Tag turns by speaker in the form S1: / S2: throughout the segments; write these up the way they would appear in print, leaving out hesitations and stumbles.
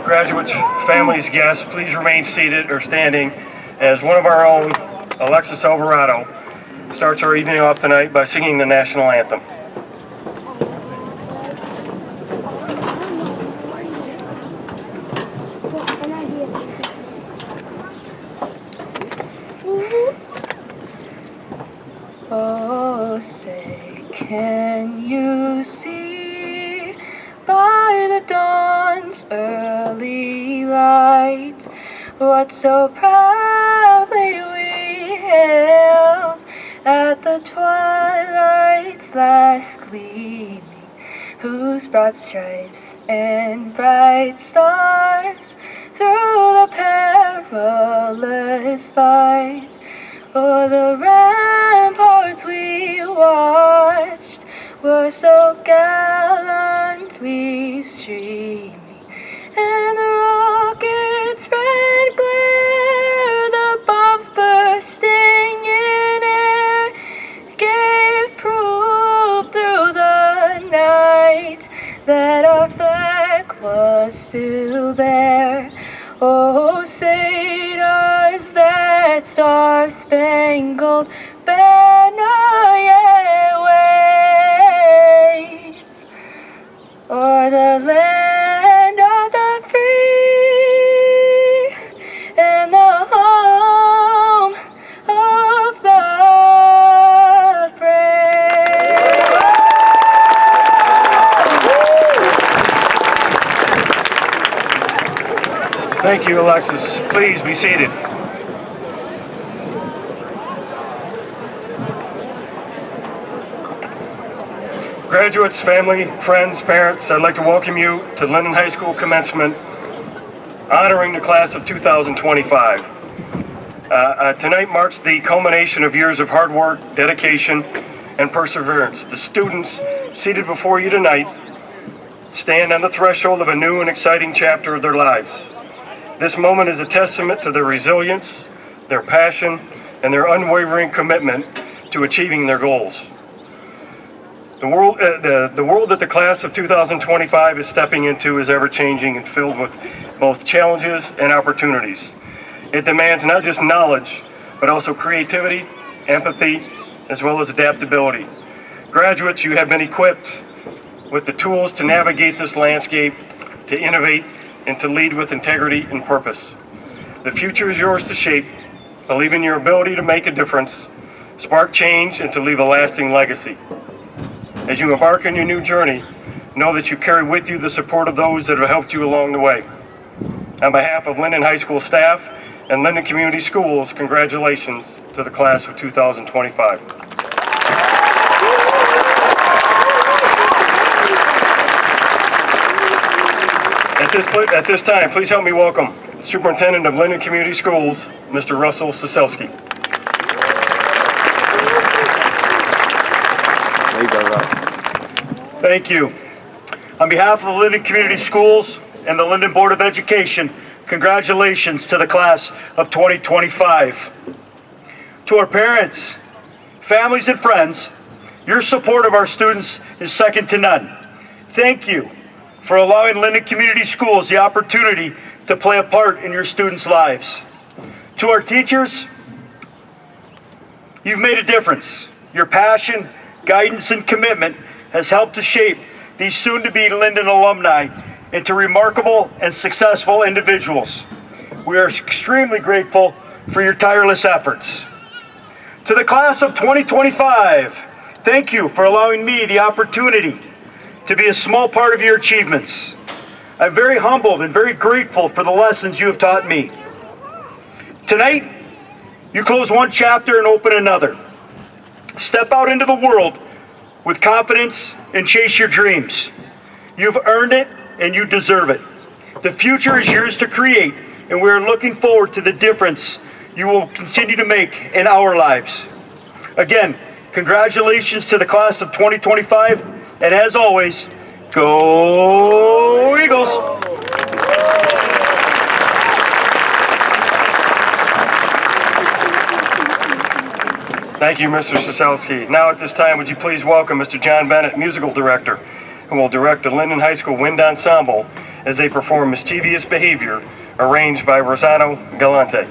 S1: graduates, families, guests, please remain seated or standing as one of our own, Alexis Alvarado, starts our evening off tonight by singing the national anthem.
S2: Oh, say, can you see by the dawn's early light what so proudly we hailed at the twilight's last gleaming, whose broad stripes and bright stars through the perilous fight o'er the ramparts we watched were so gallantly streaming, and the rocket's red glare, the bombs bursting in air, gave proof through the night that our flag was still there. Oh, say does that star-spangled banner yet wave o'er the land of the free and the home of the brave?
S1: Thank you, Alexis. Please be seated. Graduates, family, friends, parents, I'd like to welcome you to Linden High School commencement, honoring the class of 2025. Tonight marks the culmination of years of hard work, dedication, and perseverance. The students seated before you tonight stand on the threshold of a new and exciting chapter of their lives. This moment is a testament to their resilience, their passion, and their unwavering commitment to achieving their goals. The world that the class of 2025 is stepping into is ever-changing and filled with both challenges and opportunities. It demands not just knowledge, but also creativity, empathy, as well as adaptability. Graduates, you have been equipped with the tools to navigate this landscape, to innovate, and to lead with integrity and purpose. The future is yours to shape. Believe in your ability to make a difference, spark change, and to leave a lasting legacy. As you embark on your new journey, know that you carry with you the support of those that have helped you along the way. On behalf of Linden High School staff and Linden Community Schools, congratulations to the class of 2025. At this time, please help me welcome the Superintendent of Linden Community Schools, Mr. Russell Soselsky.
S3: There you go, Russ.
S4: Thank you. On behalf of the Linden Community Schools and the Linden Board of Education, congratulations to the class of 2025. To our parents, families, and friends, your support of our students is second to none. Thank you for allowing Linden Community Schools the opportunity to play a part in your students' lives. To our teachers, you've made a difference. Your passion, guidance, and commitment has helped to shape these soon-to-be Linden alumni into remarkable and successful individuals. We are extremely grateful for your tireless efforts. To the class of 2025, thank you for allowing me the opportunity to be a small part of your achievements. I'm very humbled and very grateful for the lessons you have taught me. Tonight, you close one chapter and open another. Step out into the world with confidence and chase your dreams. You've earned it and you deserve it. The future is yours to create, and we are looking forward to the difference you will continue to make in our lives. Again, congratulations to the class of 2025, and as always, go Eagles!
S1: Thank you, Mr. Soselsky. Now at this time, would you please welcome Mr. John Bennett, Musical Director, who will direct the Linden High School Wind Ensemble as they perform mischievous behavior arranged by Rosano Galante.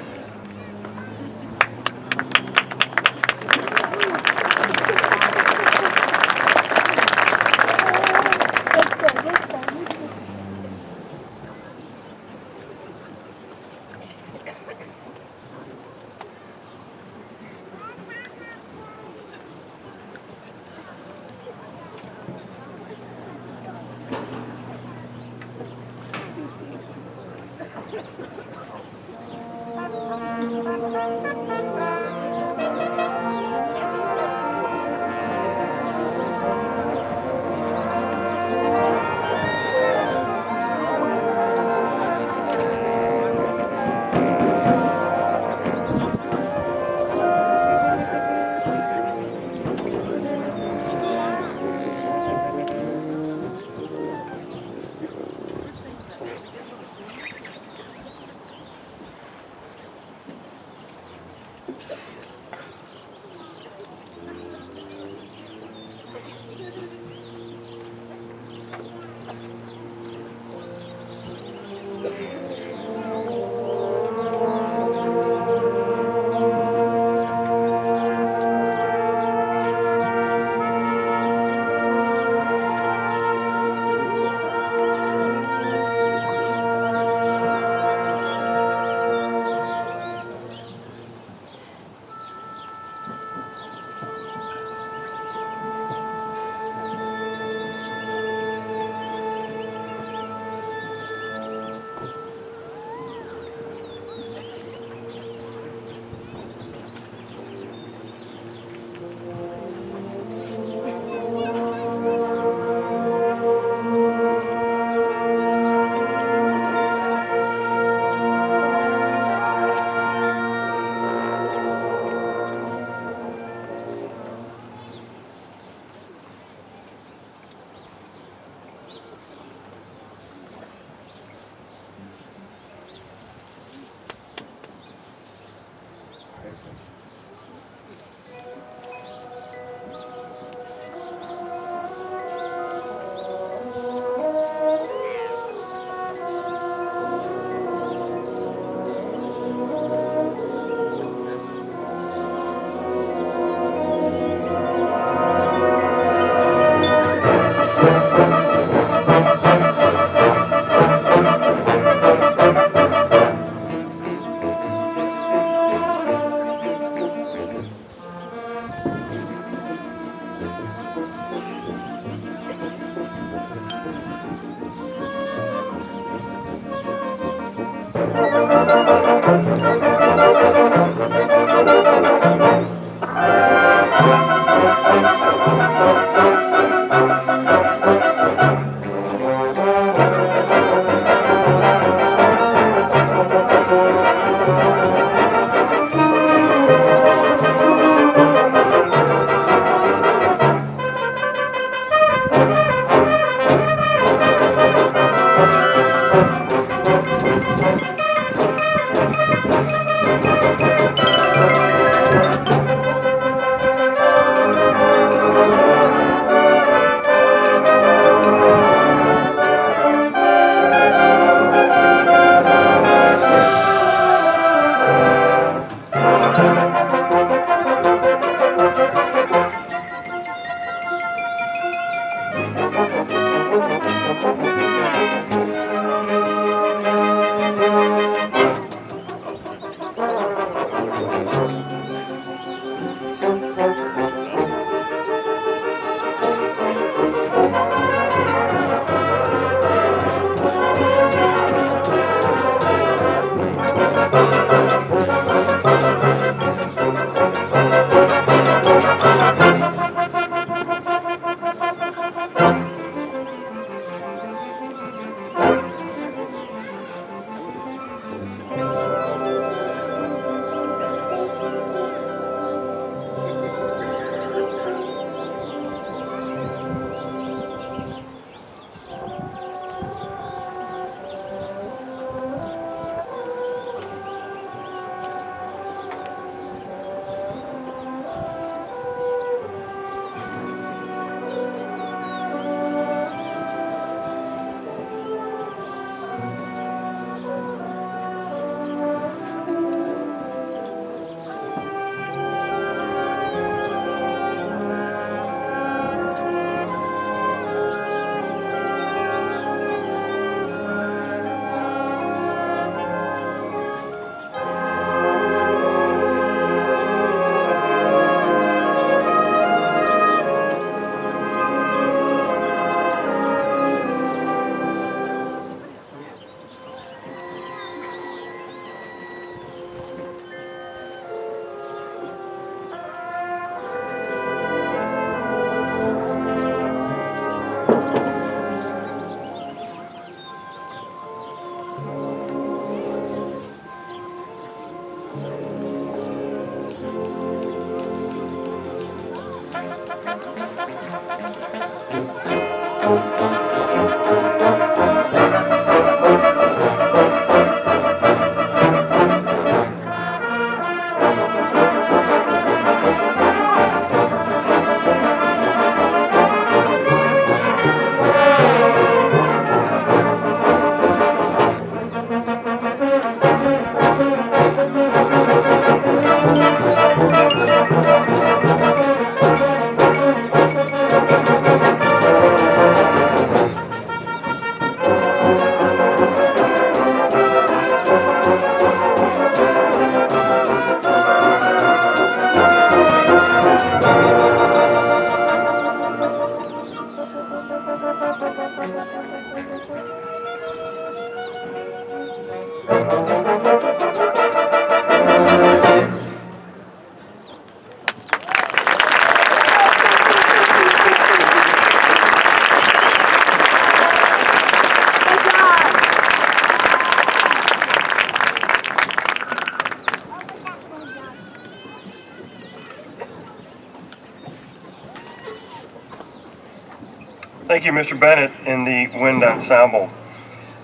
S1: Thank you, Mr. Bennett and the Wind Ensemble.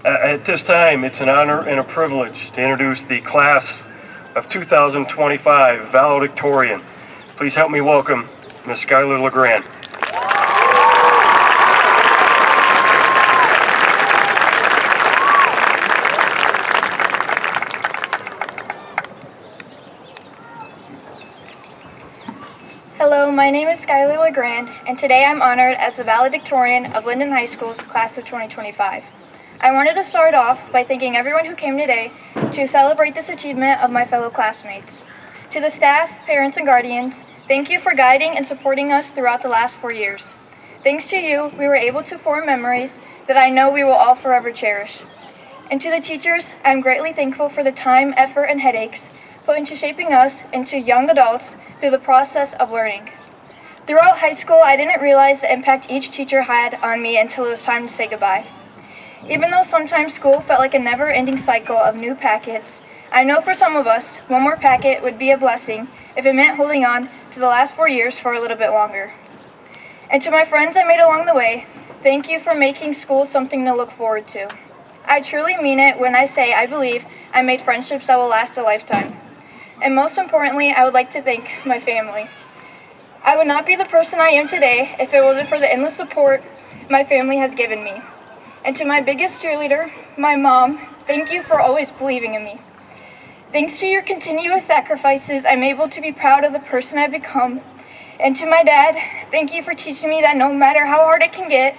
S1: At this time, it's an honor and a privilege to introduce the class of 2025 valedictorian. Please help me welcome Ms. Skylar LeGrand.
S3: Hello, my name is Skylar LeGrand, and today I'm honored as the valedictorian of Linden High School's class of 2025. I wanted to start off by thanking everyone who came today to celebrate this achievement of my fellow classmates. To the staff, parents, and guardians, thank you for guiding and supporting us throughout the last 4 years. Thanks to you, we were able to form memories that I know we will all forever cherish. And to the teachers, I'm greatly thankful for the time, effort, and headaches put into shaping us into young adults through the process of learning. Throughout high school, I didn't realize the impact each teacher had on me until it was time to say goodbye. Even though sometimes school felt like a never-ending cycle of new packets, I know for some of us, one more packet would be a blessing if it meant holding on to the last 4 years for a little bit longer. And to my friends I made along the way, thank you for making school something to look forward to. I truly mean it when I say I believe I made friendships that will last a lifetime. And most importantly, I would like to thank my family. I would not be the person I am today if it wasn't for the endless support my family has given me. And to my biggest cheerleader, my mom, thank you for always believing in me. Thanks to your continuous sacrifices, I'm able to be proud of the person I've become. And to my dad, thank you for teaching me that no matter how hard it can get,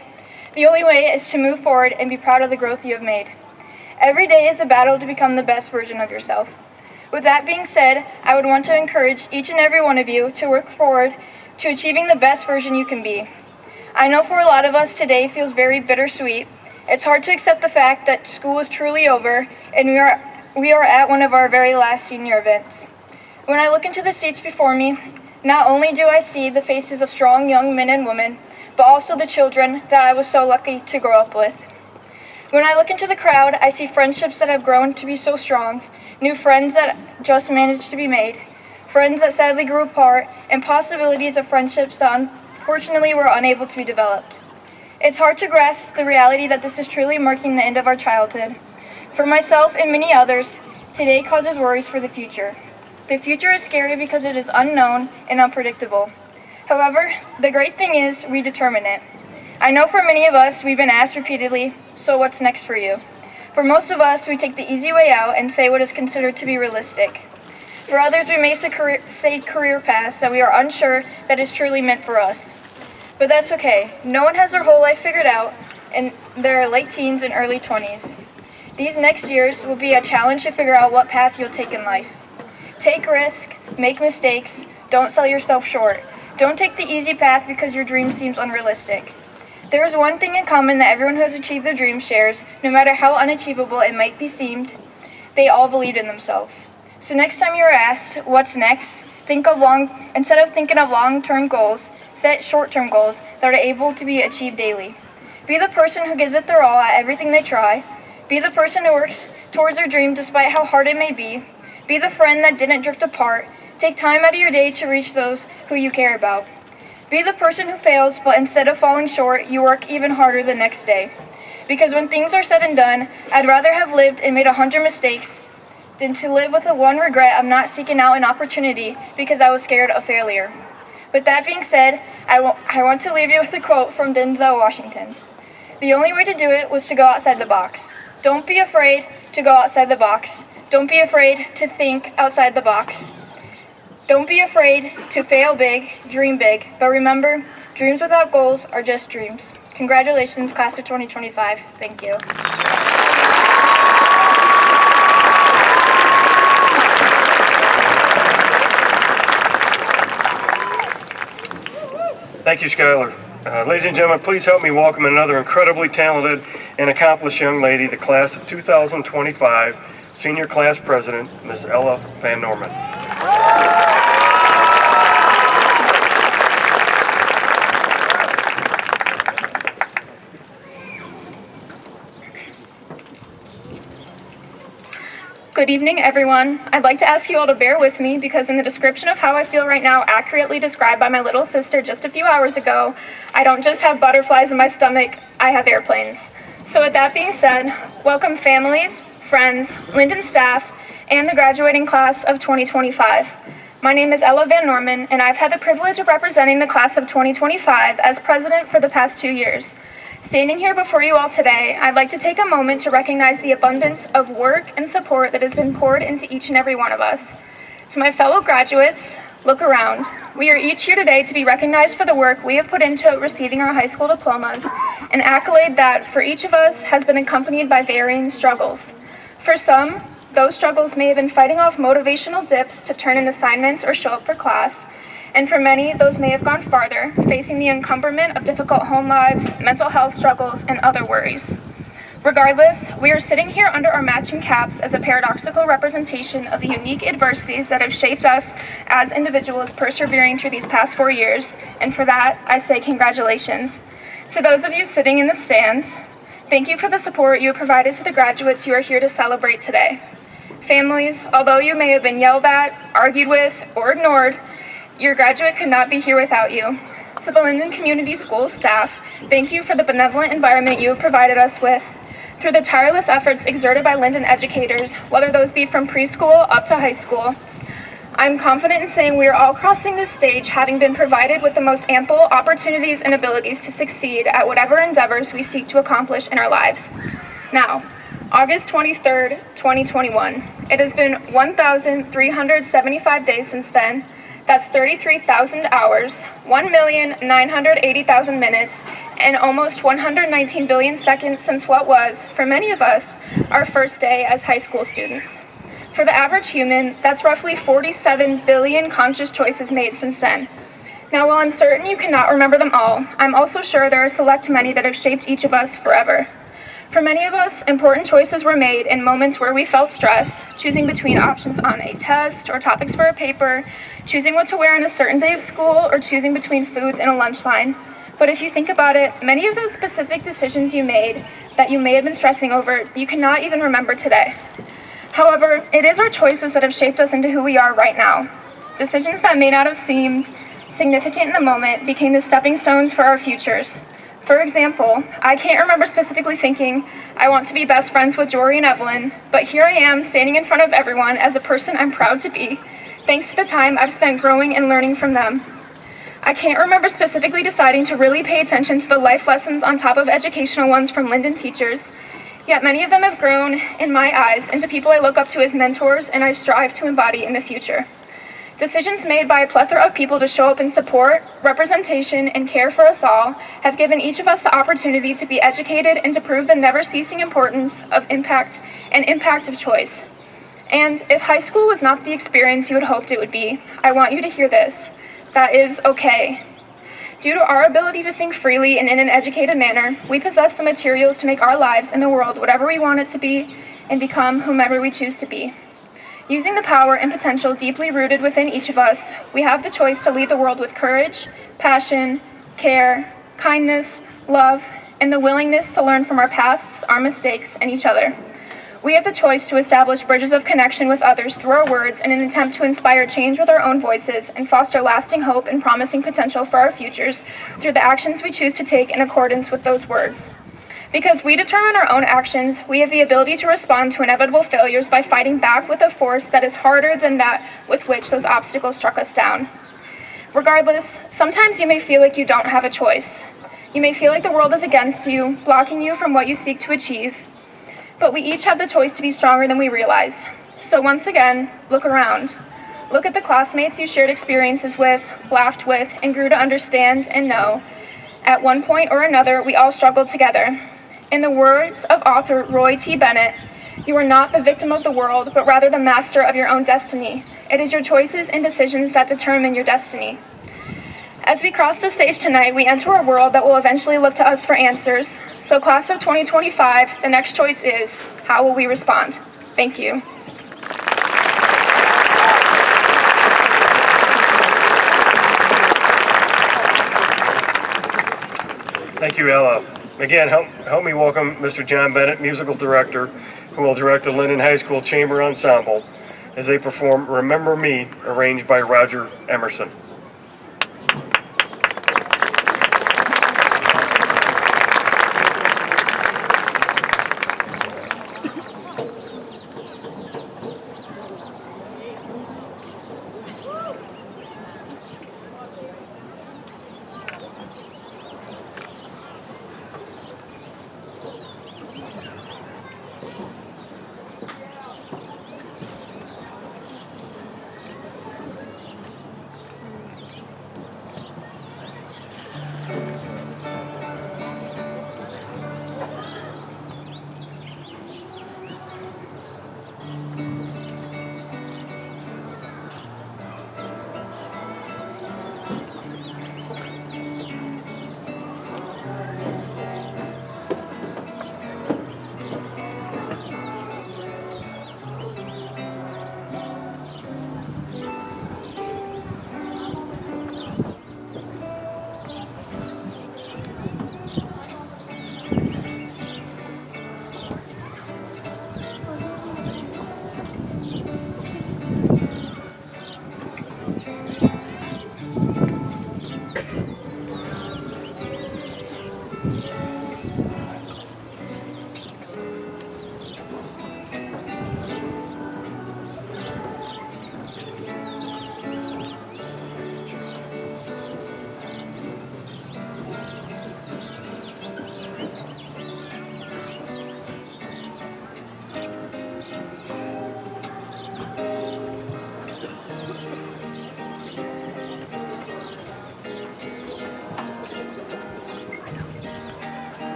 S3: the only way is to move forward and be proud of the growth you have made. Every day is a battle to become the best version of yourself. With that being said, I would want to encourage each and every one of you to work forward to achieving the best version you can be. I know for a lot of us today feels very bittersweet. It's hard to accept the fact that school is truly over and we are at one of our very last senior events. When I look into the seats before me, not only do I see the faces of strong young men and women, but also the children that I was so lucky to grow up with. When I look into the crowd, I see friendships that have grown to be so strong, new friends that just managed to be made, friends that sadly grew apart, and possibilities of friendships that unfortunately were unable to be developed. It's hard to grasp the reality that this is truly marking the end of our childhood. For myself and many others, today causes worries for the future. The future is scary because it is unknown and unpredictable. However, the great thing is we determine it. I know for many of us, we've been asked repeatedly, so what's next for you? For most of us, we take the easy way out and say what is considered to be realistic. For others, we may say career paths that we are unsure that is truly meant for us. But that's okay. No one has their whole life figured out in their late teens and early 20s. These next years will be a challenge to figure out what path you'll take in life. Take risks, make mistakes, don't sell yourself short. Don't take the easy path because your dream seems unrealistic. There is one thing in common that everyone who has achieved their dream shares, no matter how unachievable it might be seemed, they all believed in themselves. So next time you are asked, what's next, instead of thinking of long-term goals, set short-term goals that are able to be achieved daily. Be the person who gives it their all at everything they try. Be the person who works towards your dream despite how hard it may be. Be the friend that didn't drift apart. Take time out of your day to reach those who you care about. Be the person who fails, but instead of falling short, you work even harder the next day. Because when things are said and done, I'd rather have lived and made 100 mistakes than to live with the one regret of not seeking out an opportunity because I was scared of failure. With that being said, I want to leave you with a quote from Denzel Washington. The only way to do it was to go outside the box. Don't be afraid to go outside the box. Don't be afraid to think outside the box. Don't be afraid to fail big, dream big. But remember, dreams without goals are just dreams. Congratulations, class of 2025. Thank you.
S1: Thank you, Skylar. Ladies and gentlemen, please help me welcome another incredibly talented and accomplished young lady, the class of 2025 Senior Class President, Ms. Ella Van Norman.
S3: Good evening, everyone. I'd like to ask you all to bear with me because in the description of how I feel right now, accurately described by my little sister just a few hours ago, I don't just have butterflies in my stomach, I have airplanes. So with that being said, welcome families, friends, Linden staff, and the graduating class of 2025. My name is Ella Van Norman, and I've had the privilege of representing the class of 2025 as president for the past 2 years. Standing here before you all today, I'd like to take a moment to recognize the abundance of work and support that has been poured into each and every one of us. To my fellow graduates, look around. We are each here today to be recognized for the work we have put into receiving our high school diplomas, an accolade that, for each of us, has been accompanied by varying struggles. For some, those struggles may have been fighting off motivational dips to turn in assignments or show up for class, and for many, those may have gone farther, facing the encumberment of difficult home lives, mental health struggles, and other worries. Regardless, we are sitting here under our matching caps as a paradoxical representation of the unique adversities that have shaped us as individuals persevering through these past 4 years, and for that, I say congratulations. To those of you sitting in the stands, thank you for the support you have provided to the graduates you are here to celebrate today. Families, although you may have been yelled at, argued with, or ignored, your graduate could not be here without you. To the Linden Community Schools staff, thank you for the benevolent environment you have provided us with. Through the tireless efforts exerted by Linden educators, whether those be from preschool up to high school, I'm confident in saying we are all crossing this stage having been provided with the most ample opportunities and abilities to succeed at whatever endeavors we seek to accomplish in our lives. Now, August 23rd, 2021. It has been 1,375 days since then. That's 33,000 hours, 1,980,000 minutes, and almost 119 billion seconds since what was, for many of us, our first day as high school students. For the average human, that's roughly 47 billion conscious choices made since then. Now, while I'm certain you cannot remember them all, I'm also sure there are select many that have shaped each of us forever. For many of us, important choices were made in moments where we felt stress, choosing between options on a test or topics for a paper, choosing what to wear on a certain day of school, or choosing between foods in a lunch line. But if you think about it, many of those specific decisions you made that you may have been stressing over, you cannot even remember today. However, it is our choices that have shaped us into who we are right now. Decisions that may not have seemed significant in the moment became the stepping stones for our futures. For example, I can't remember specifically thinking, I want to be best friends with Jory and Evelyn, but here I am standing in front of everyone as a person I'm proud to be, thanks to the time I've spent growing and learning from them. I can't remember specifically deciding to really pay attention to the life lessons on top of educational ones from Linden teachers, yet many of them have grown, in my eyes, into people I look up to as mentors and I strive to embody in the future. Decisions made by a plethora of people to show up in support, representation, and care for us all have given each of us the opportunity to be educated and to prove the never-ceasing importance of impact and impact of choice. And if high school was not the experience you had hoped it would be, I want you to hear this. That is okay. Due to our ability to think freely and in an educated manner, we possess the materials to make our lives in the world whatever we want it to be and become whomever we choose to be. Using the power and potential deeply rooted within each of us, we have the choice to lead the world with courage, passion, care, kindness, love, and the willingness to learn from our pasts, our mistakes, and each other. We have the choice to establish bridges of connection with others through our words in an attempt to inspire change with our own voices and foster lasting hope and promising potential for our futures through the actions we choose to take in accordance with those words. Because we determine our own actions, we have the ability to respond to inevitable failures by fighting back with a force that is harder than that with which those obstacles struck us down. Regardless, sometimes you may feel like you don't have a choice. You may feel like the world is against you, blocking you from what you seek to achieve. But we each have the choice to be stronger than we realize. So once again, look around. Look at the classmates you shared experiences with, laughed with, and grew to understand and know. At one point or another, we all struggled together. In the words of author Roy T. Bennett, you are not the victim of the world, but rather the master of your own destiny. It is your choices and decisions that determine your destiny. As we cross the stage tonight, we enter a world that will eventually look to us for answers. So class of 2025, the next choice is, how will we respond? Thank you.
S1: Thank you, Ella. Again, help me welcome Mr. John Bennett, musical director, who will direct the Linden High School Chamber Ensemble as they perform Remember Me, arranged by Roger Emerson.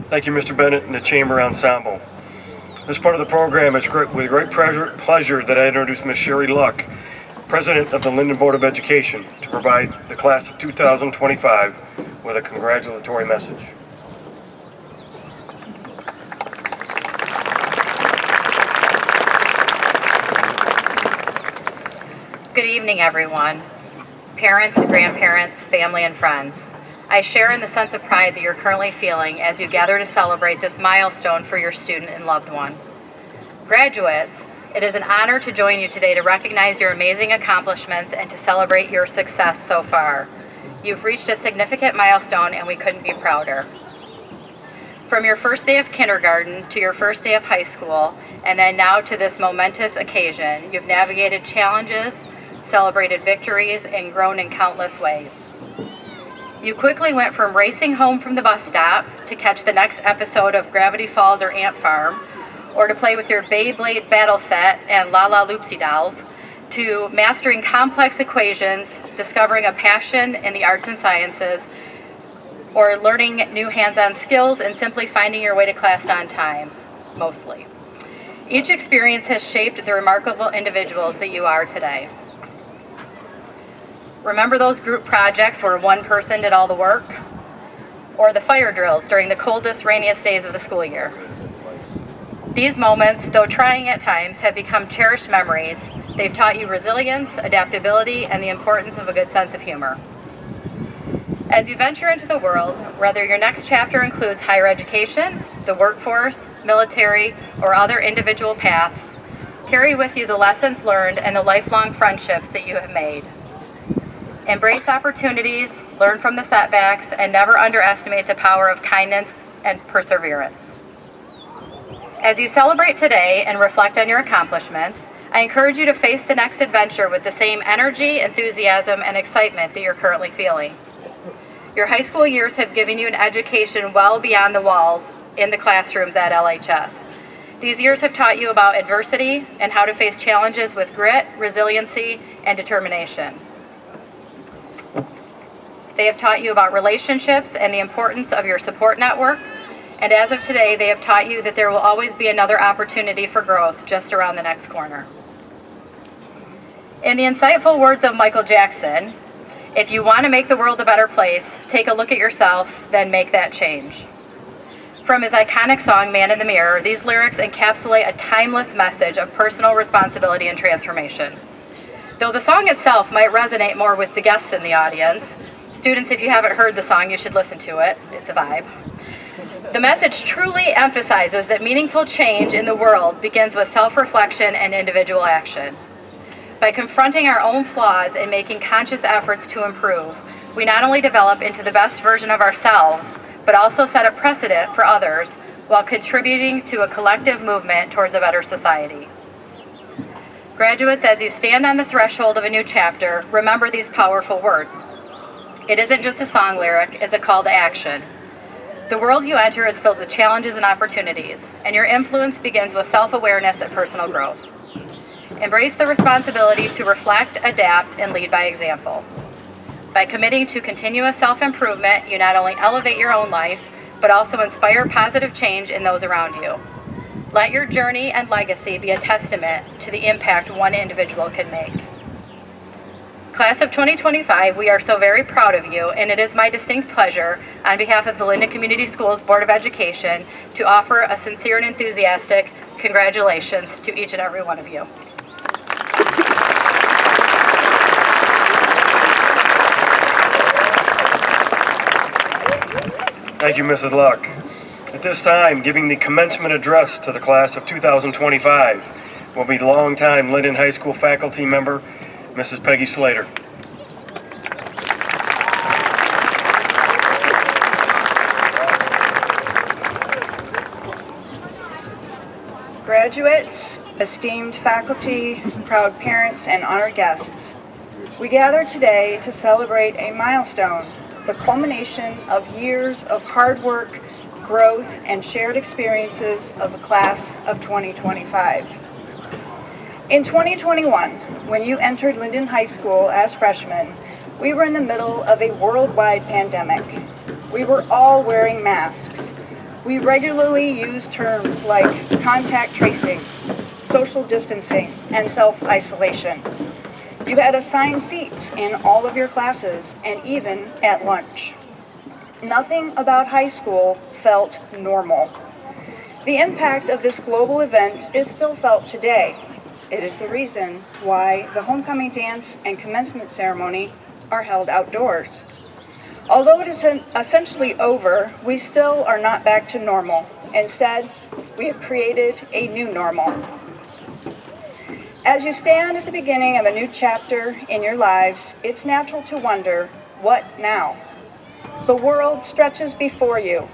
S1: Thank you, Mr. Bennett and the Chamber Ensemble. This part of the program is with great pleasure that I introduce Ms. Sherry Luck, President of the Linden Board of Education, to provide the class of 2025 with a congratulatory message.
S5: Good evening, everyone. Parents, grandparents, family, and friends. I share in the sense of pride that you're currently feeling as you gather to celebrate this milestone for your student and loved one. Graduates, It is an honor to join you today to recognize your amazing accomplishments and to celebrate your success so far. You've reached a significant milestone and we couldn't be prouder. From your first day of kindergarten to your first day of high school, and then now to this momentous occasion, you've navigated challenges, celebrated victories, and grown in countless ways. You quickly went from racing home from the bus stop to catch the next episode of Gravity Falls or Ant Farm, or to play with your Beyblade battle set and La La Loopsy dolls, to mastering complex equations, discovering a passion in the arts and sciences, or learning new hands-on skills and simply finding your way to class on time, mostly. Each experience has shaped the remarkable individuals that you are today. Remember those group projects where one person did all the work? Or the fire drills during the coldest, rainiest days of the school year? These moments, though trying at times, have become cherished memories. They've taught you resilience, adaptability, and the importance of a good sense of humor. As you venture into the world, whether your next chapter includes higher education, the workforce, military, or other individual paths, carry with you the lessons learned and the lifelong friendships that you have made. Embrace opportunities, learn from the setbacks, and never underestimate the power of kindness and perseverance. As you celebrate today and reflect on your accomplishments, I encourage you to face the next adventure with the same energy, enthusiasm, and excitement that you're currently feeling. Your high school years have given you an education well beyond the walls in the classrooms at LHS. These years have taught you about adversity and how to face challenges with grit, resiliency, and determination. They have taught you about relationships and the importance of your support network. And as of today, they have taught you that there will always be another opportunity for growth just around the next corner. In the insightful words of Michael Jackson, if you want to make the world a better place, take a look at yourself, then make that change. From his iconic song, Man in the Mirror, these lyrics encapsulate a timeless message of personal responsibility and transformation. Though the song itself might resonate more with the guests in the audience, students, if you haven't heard the song, you should listen to it. It's a vibe. The message truly emphasizes that meaningful change in the world begins with self-reflection and individual action. By confronting our own flaws and making conscious efforts to improve, we not only develop into the best version of ourselves, but also set a precedent for others while contributing to a collective movement towards a better society. Graduates, as you stand on the threshold of a new chapter, remember these powerful words. It isn't just a song lyric, it's a call to action. The world you enter is filled with challenges and opportunities, and your influence begins with self-awareness and personal growth. Embrace the responsibility to reflect, adapt, and lead by example. By committing to continuous self-improvement, you not only elevate your own life, but also inspire positive change in those around you. Let your journey and legacy be a testament to the impact one individual can make. Class of 2025, we are so very proud of you, and it is my distinct pleasure, on behalf of the Linden Community Schools Board of Education, to offer a sincere and enthusiastic congratulations to each and every one of you.
S1: Thank you, Mrs. Luck. At this time, giving the commencement address to the class of 2025 will be longtime Linden High School faculty member, Mrs. Peggy Slater.
S6: Graduates, esteemed faculty, proud parents, and honored guests, we gather today to celebrate a milestone, the culmination of years of hard work, growth, and shared experiences of the class of 2025. In 2021, when you entered Linden High School as freshmen, we were in the middle of a worldwide pandemic. We were all wearing masks. We regularly used terms like contact tracing, social distancing, and self-isolation. You had assigned seats in all of your classes and even at lunch. Nothing about high school felt normal. The impact of this global event is still felt today. It is the reason why the homecoming dance and commencement ceremony are held outdoors. Although it is essentially over, we still are not back to normal. Instead, we have created a new normal. As you stand at the beginning of a new chapter in your lives, it's natural to wonder, what now? The world stretches before you,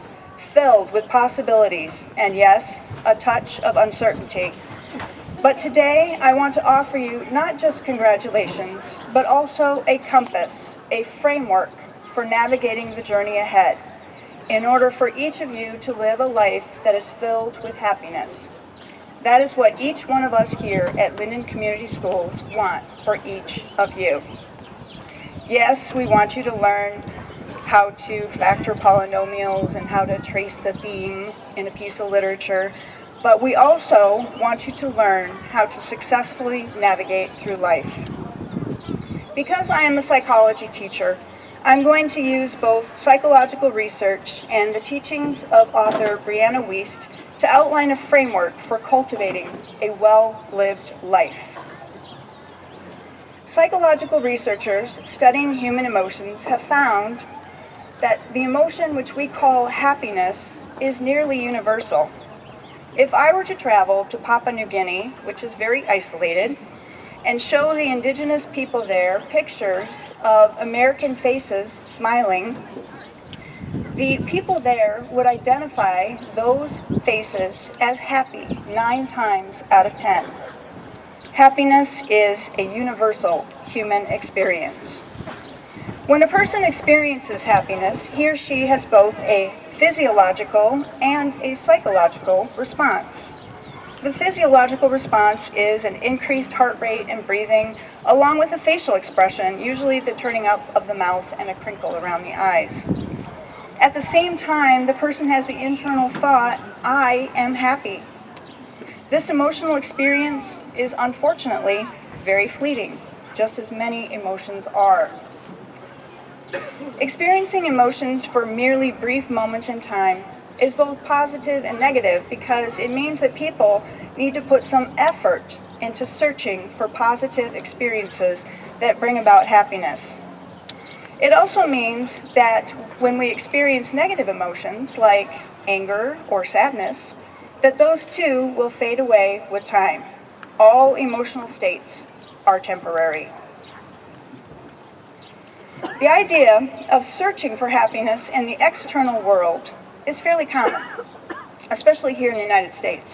S6: filled with possibilities, and yes, a touch of uncertainty. But today, I want to offer you not just congratulations, but also a compass, a framework for navigating the journey ahead, in order for each of you to live a life that is filled with happiness. That is what each one of us here at Linden Community Schools want for each of you. Yes, we want you to learn how to factor polynomials and how to trace the theme in a piece of literature, but we also want you to learn how to successfully navigate through life. Because I am a psychology teacher, I'm going to use both psychological research and the teachings of author Brianna Wiest to outline a framework for cultivating a well-lived life. Psychological researchers studying human emotions have found that the emotion which we call happiness is nearly universal. If I were to travel to Papua New Guinea, which is very isolated, and show the indigenous people there pictures of American faces smiling, the people there would identify those faces as happy 9 times out of 10. Happiness is a universal human experience. When a person experiences happiness, he or she has both a physiological and a psychological response. The physiological response is an increased heart rate and breathing, along with a facial expression, usually the turning up of the mouth and a crinkle around the eyes. At the same time, the person has the internal thought, I am happy. This emotional experience is unfortunately very fleeting, just as many emotions are. Experiencing emotions for merely brief moments in time is both positive and negative because it means that people need to put some effort into searching for positive experiences that bring about happiness. It also means that when we experience negative emotions like anger or sadness, that those too will fade away with time. All emotional states are temporary. The idea of searching for happiness in the external world is fairly common, especially here in the United States.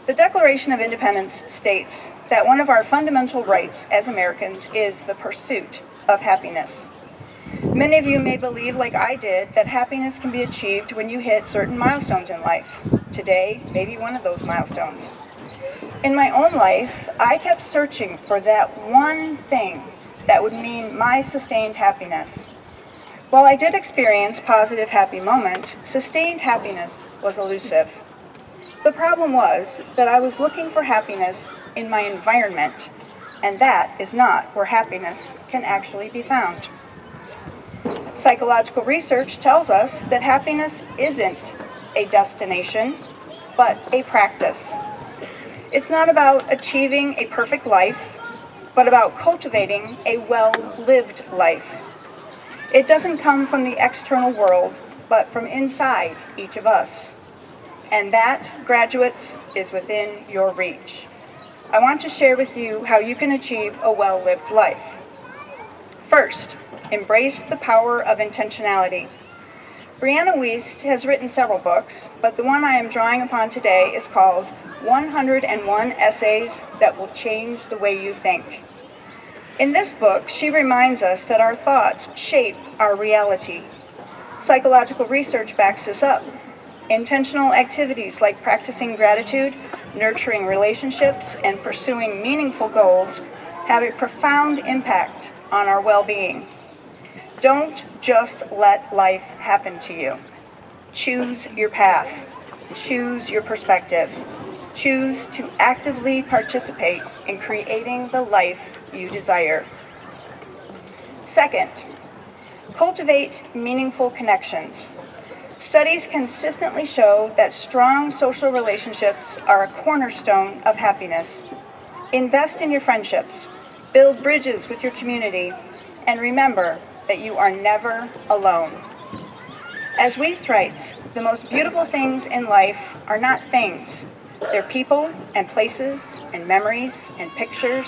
S6: The Declaration of Independence states that one of our fundamental rights as Americans is the pursuit of happiness. Many of you may believe, like I did, that happiness can be achieved when you hit certain milestones in life. Today may be one of those milestones. In my own life, I kept searching for that one thing that would mean my sustained happiness. While I did experience positive, happy moments, sustained happiness was elusive. The problem was that I was looking for happiness in my environment, and that is not where happiness can actually be found. Psychological research tells us that happiness isn't a destination, but a practice. It's not about achieving a perfect life, but about cultivating a well-lived life. It doesn't come from the external world, but from inside each of us. And that, graduates, is within your reach. I want to share with you how you can achieve a well-lived life. First, embrace the power of intentionality. Brianna Wiest has written several books, but the one I am drawing upon today is called 101 Essays That Will Change the Way You Think. In this book, she reminds us that our thoughts shape our reality. Psychological research backs this up. Intentional activities like practicing gratitude, nurturing relationships, and pursuing meaningful goals have a profound impact on our well-being. Don't just let life happen to you. Choose your path. Choose your perspective. Choose to actively participate in creating the life you desire. Second, cultivate meaningful connections. Studies consistently show that strong social relationships are a cornerstone of happiness. Invest in your friendships, build bridges with your community, and remember that you are never alone. As Wiest writes, the most beautiful things in life are not things, Their people and places and memories and pictures,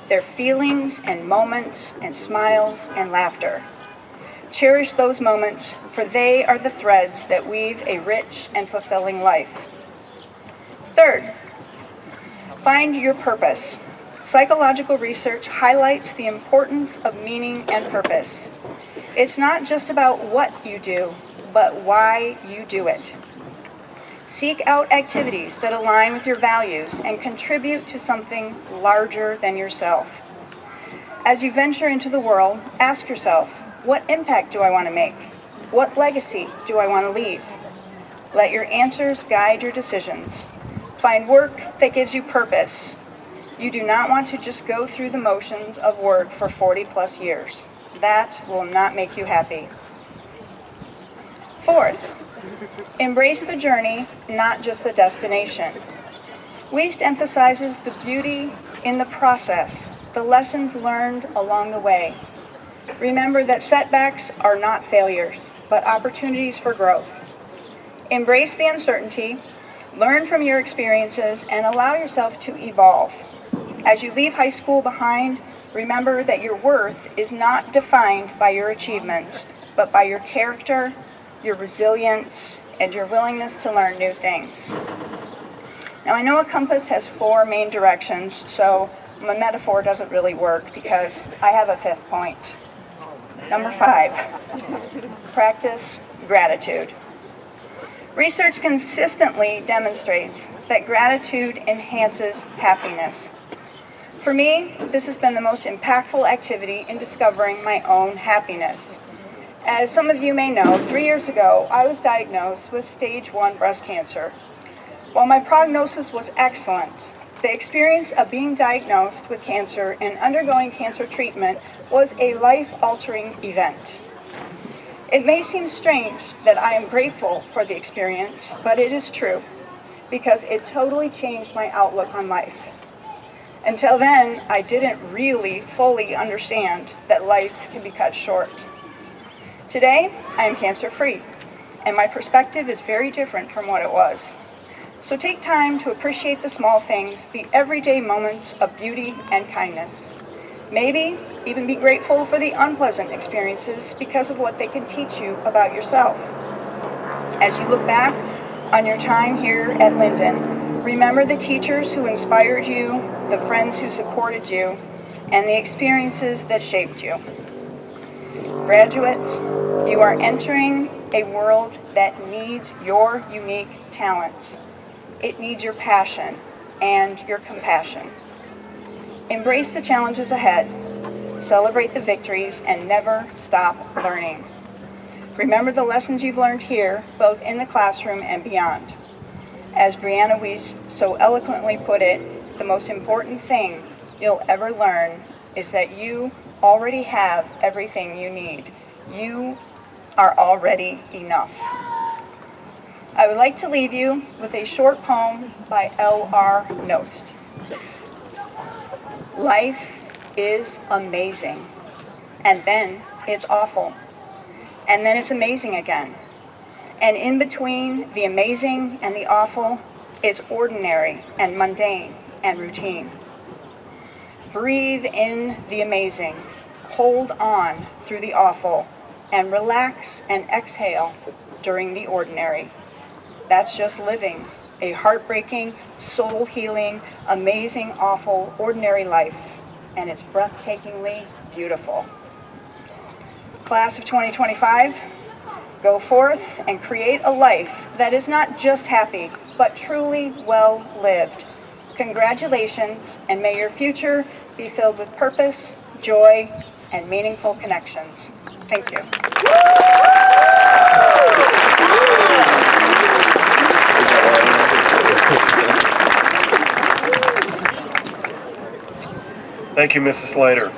S6: their feelings and moments and smiles and laughter. Cherish those moments, for they are the threads that weave a rich and fulfilling life. Third, find your purpose. Psychological research highlights the importance of meaning and purpose. It's not just about what you do, but why you do it. Seek out activities that align with your values and contribute to something larger than yourself. As you venture into the world, ask yourself, what impact do I want to make? What legacy do I want to leave? Let your answers guide your decisions. Find work that gives you purpose. You do not want to just go through the motions of work for 40 plus years. That will not make you happy. Fourth, embrace the journey, not just the destination. WEAST emphasizes the beauty in the process, the lessons learned along the way. Remember that setbacks are not failures, but opportunities for growth. Embrace the uncertainty, learn from your experiences, and allow yourself to evolve. As you leave high school behind, remember that your worth is not defined by your achievements, but by your character, your resilience, and your willingness to learn new things. Now, I know a compass has 4 main directions, so my metaphor doesn't really work because I have a 5th point. Number 5, practice gratitude. Research consistently demonstrates that gratitude enhances happiness. For me, this has been the most impactful activity in discovering my own happiness. As some of you may know, 3 years ago, I was diagnosed with stage 1 breast cancer. While my prognosis was excellent, the experience of being diagnosed with cancer and undergoing cancer treatment was a life-altering event. It may seem strange that I am grateful for the experience, but it is true, because it totally changed my outlook on life. Until then, I didn't really fully understand that life can be cut short. Today, I am cancer-free, and my perspective is very different from what it was. So take time to appreciate the small things, the everyday moments of beauty and kindness. Maybe even be grateful for the unpleasant experiences because of what they can teach you about yourself. As you look back on your time here at Linden, remember the teachers who inspired you, the friends who supported you, and the experiences that shaped you. Graduates, you are entering a world that needs your unique talents. It needs your passion and your compassion. Embrace the challenges ahead, celebrate the victories, and never stop learning. Remember the lessons you've learned here, both in the classroom and beyond. As Brianna Wiest so eloquently put it, the most important thing you'll ever learn is that you already have everything you need. You are already enough. I would like to leave you with a short poem by L.R. Nost. Life is amazing, and then it's awful, and then it's amazing again. And in between the amazing and the awful, it's ordinary and mundane and routine. Breathe in the amazing, hold on through the awful, and relax and exhale during the ordinary. That's just living a heartbreaking, soul-healing, amazing, awful, ordinary life, and it's breathtakingly beautiful. Class of 2025, go forth and create a life that is not just happy, but truly well-lived. Congratulations, and may your future be filled with purpose, joy, and meaningful connections. Thank you.
S1: Thank you, Mrs. Slater.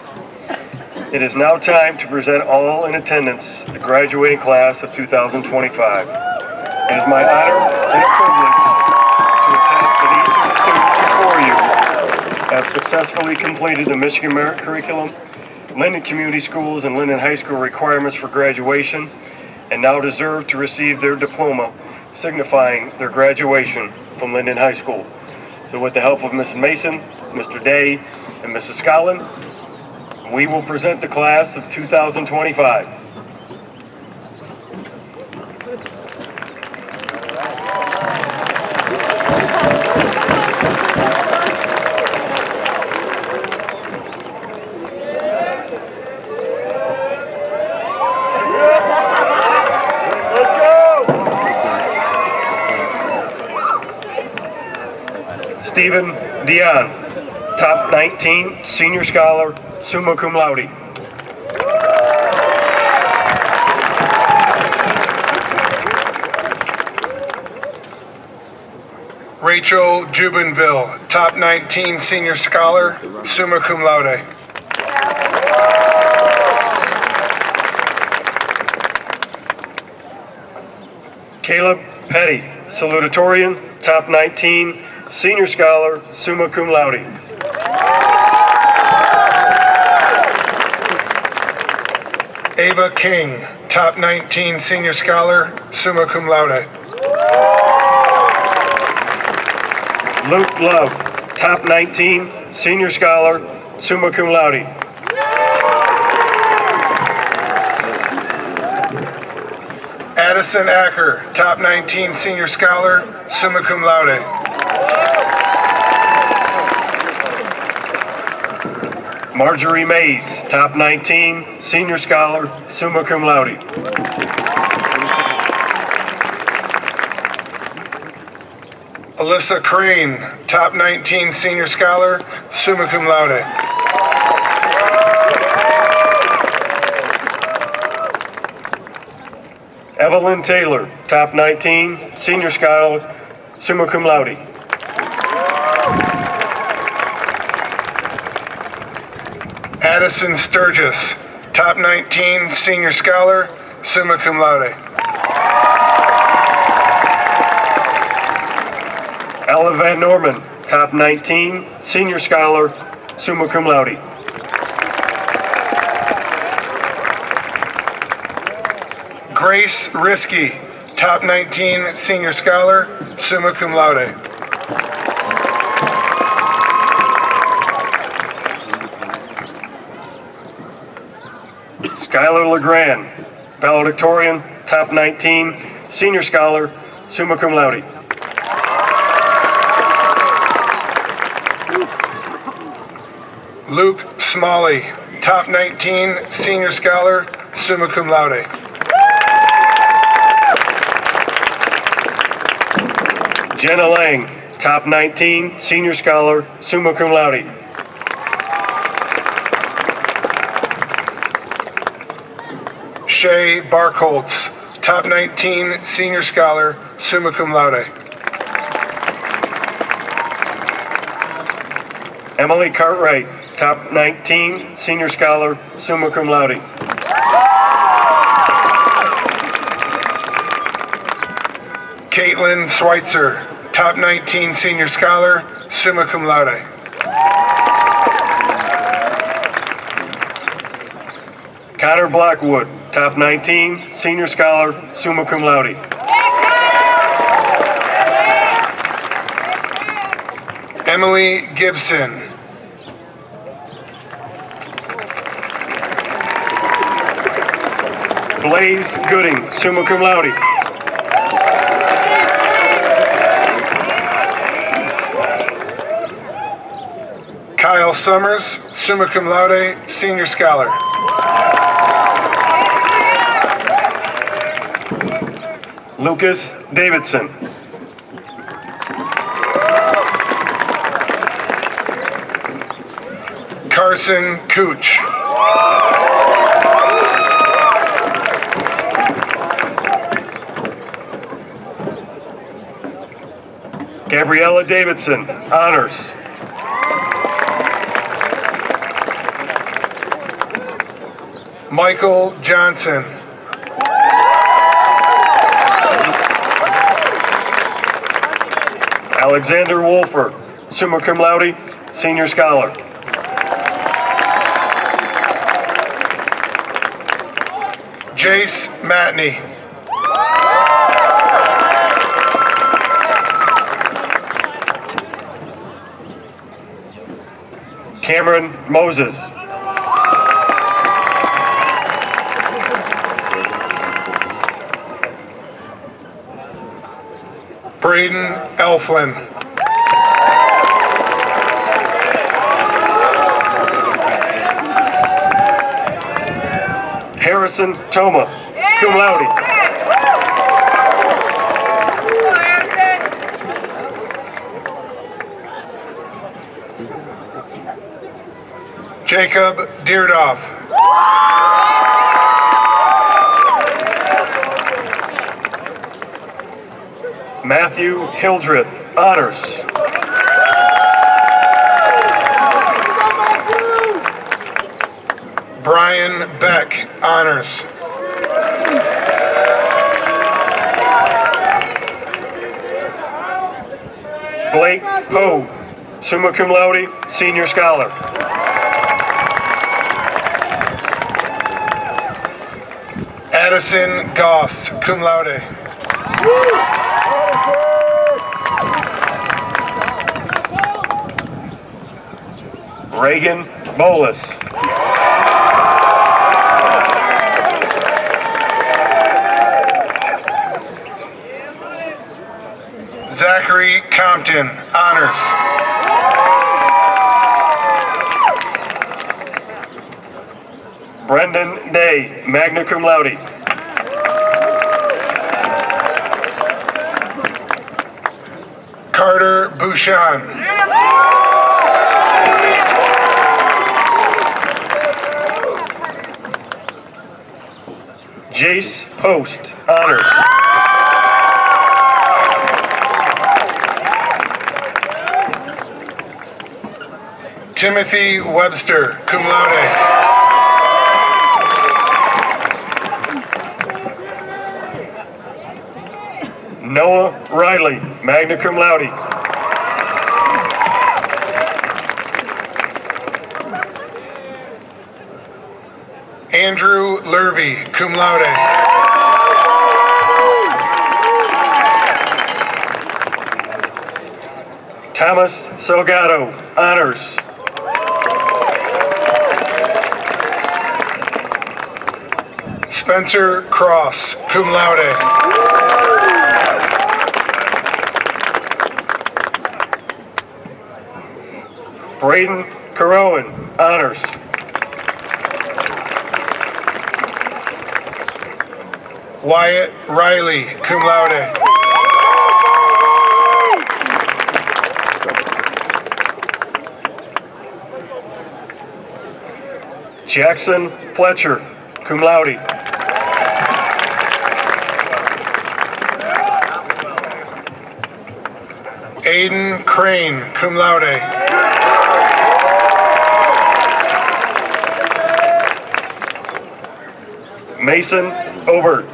S1: It is now time to present all in attendance the graduating class of 2025. It is my honor and a privilege to attest that each of the students before you have successfully completed the Michigan Merit Curriculum, Linden Community Schools, and Linden High School requirements for graduation, and now deserve to receive their diploma signifying their graduation from Linden High School. So with the help of Mrs. Mason, Mr. Day, and Mrs. Scotland, we will present the class of 2025. Stephen Dion, top 19, senior scholar, summa cum laude.
S7: Rachel Jubinville, top 19, senior scholar, summa cum laude.
S1: Caleb Petty, salutatorian, top 19, senior scholar, summa cum laude.
S7: Ava King, top 19, senior scholar, summa cum laude.
S1: Luke Love, top 19, senior scholar, summa cum laude.
S7: Addison Acker, top 19, senior scholar, summa cum laude.
S1: Marjorie Mays, top 19, senior scholar, summa cum laude.
S7: Alyssa Crane, top 19, senior scholar, summa cum laude.
S1: Evelyn Taylor, top 19, senior scholar, summa cum laude.
S7: Addison Sturgis, top 19, senior scholar, summa cum laude.
S1: Ella Van Norman, top 19, senior scholar, summa cum laude.
S7: Grace Risky, top 19, senior scholar, summa cum laude.
S1: Skylar LeGrand, valedictorian, top 19, senior scholar, summa cum laude.
S7: Luke Smalley, top 19, senior scholar, summa cum laude.
S1: Jenna Lang, top 19, senior scholar, summa cum laude.
S7: Shay Barkholtz, top 19, senior scholar, summa cum laude.
S1: Emily Cartwright, top 19, senior scholar, summa cum laude.
S7: Caitlin Schweitzer, top 19, senior scholar, summa cum laude.
S1: Connor Blackwood, top 19, senior scholar, summa cum laude.
S7: Emily Gibson,
S1: Blaze Gooding, summa cum laude.
S7: Kyle Summers, summa cum laude, senior scholar.
S1: Lucas Davidson.
S7: Carson Cooch.
S1: Gabriella Davidson, honors.
S7: Michael Johnson.
S1: Alexander Wolfer, summa cum laude, senior scholar.
S7: Jace Matney.
S1: Cameron Moses.
S7: Braden Elflin.
S1: Harrison Toma, cum laude.
S7: Jacob Deerdoff.
S1: Matthew Hildreth, honors.
S7: Brian Beck, honors.
S1: Blake Poe, summa cum laude, senior scholar.
S7: Addison Goss, cum laude.
S1: Reagan Bolus.
S7: Zachary Compton, honors.
S1: Brendan Day, magna cum laude.
S7: Carter Bouchon.
S1: Jace Post, honors.
S7: Timothy Webster, cum laude.
S1: Noah Riley, magna cum laude.
S7: Andrew Lurvy, cum laude.
S1: Thomas Salgado, honors.
S7: Spencer Cross, cum laude.
S1: Braden Carowan, honors.
S7: Wyatt Riley, cum laude.
S1: Jackson Fletcher, cum laude.
S7: Aiden Crane, cum laude.
S1: Mason Overt.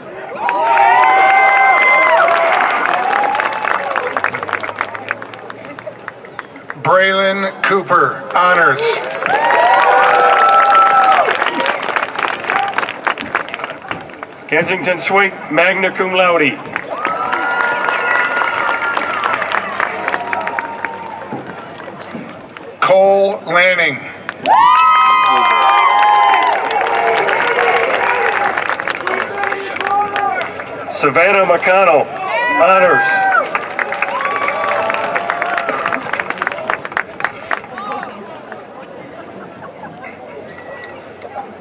S7: Braylon Cooper, honors.
S1: Kensington Swink, magna cum laude.
S7: Cole Lanning.
S1: Savannah McConnell, honors.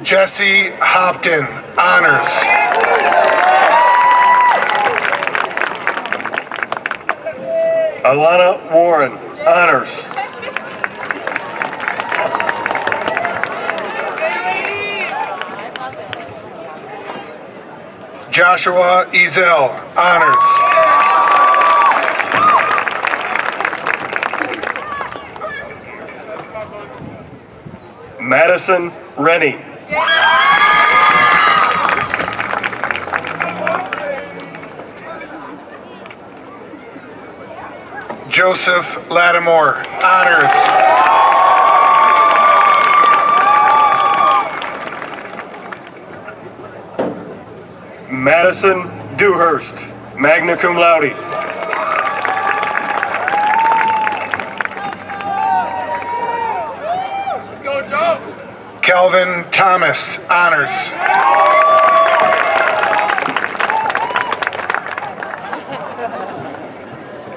S7: Jesse Hopton, honors.
S1: Alana Warren, honors.
S7: Joshua Ezel, honors.
S1: Madison Rennie.
S7: Joseph Lattimore, honors.
S1: Madison Dewhurst, magna cum laude.
S7: Calvin Thomas, honors.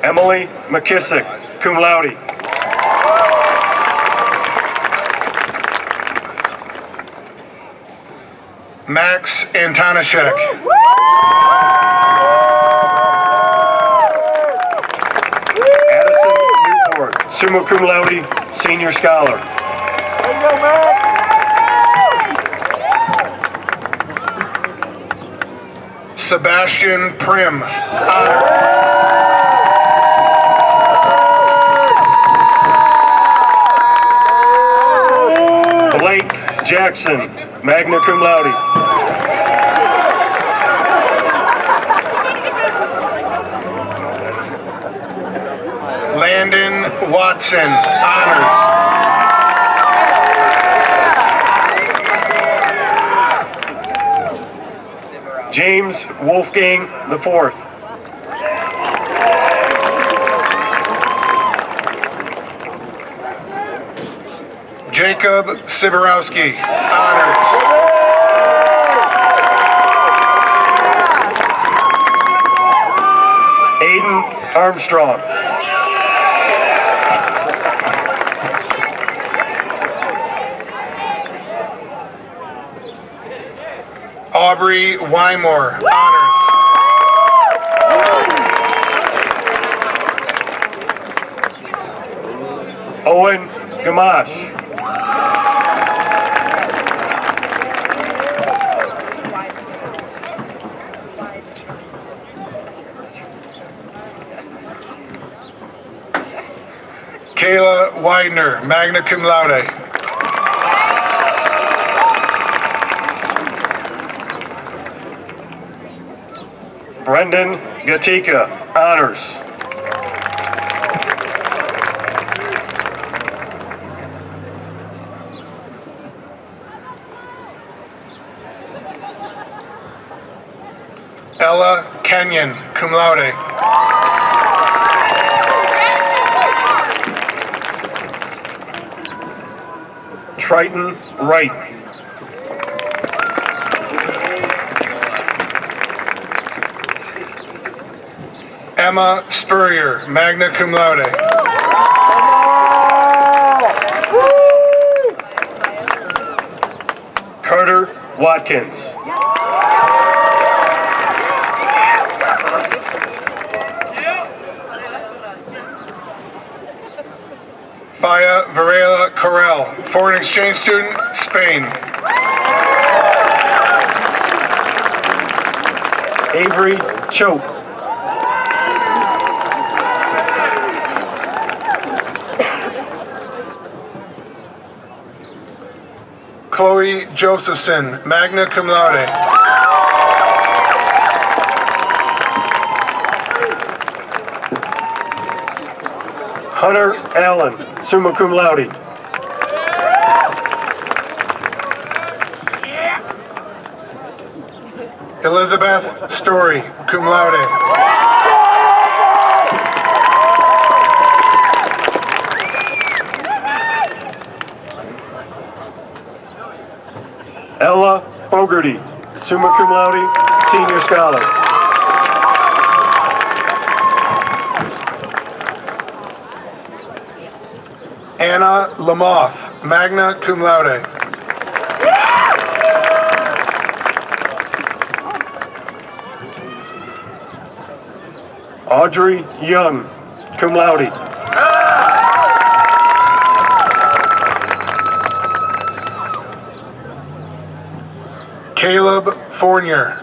S1: Emily McKissick, cum laude.
S7: Max Antonishek.
S1: Addison Newport, summa cum laude, senior scholar.
S7: Sebastian Prim, honors.
S1: Blake Jackson, magna cum laude.
S7: Landon Watson, honors.
S1: James Wolfgang IV.
S7: Jacob Siborowski, honors.
S1: Aiden Armstrong.
S7: Aubrey Wymore, honors.
S1: Owen Gamache.
S7: Kayla Widener, magna cum laude.
S1: Brendan Gatika, honors.
S7: Ella Kenyon, cum laude.
S1: Triton Wright.
S7: Emma Spurrier, magna cum laude.
S1: Carter Watkins.
S7: Faya Varela Corral, foreign exchange student, Spain.
S1: Avery Choate.
S7: Chloe Josephson, magna cum laude.
S1: Hunter Allen, summa cum laude.
S7: Elizabeth Story, cum laude.
S1: Ella Fogarty, summa cum laude, senior scholar.
S7: Anna Lamoth, magna cum laude.
S1: Audrey Young, cum laude.
S7: Caleb Fournier.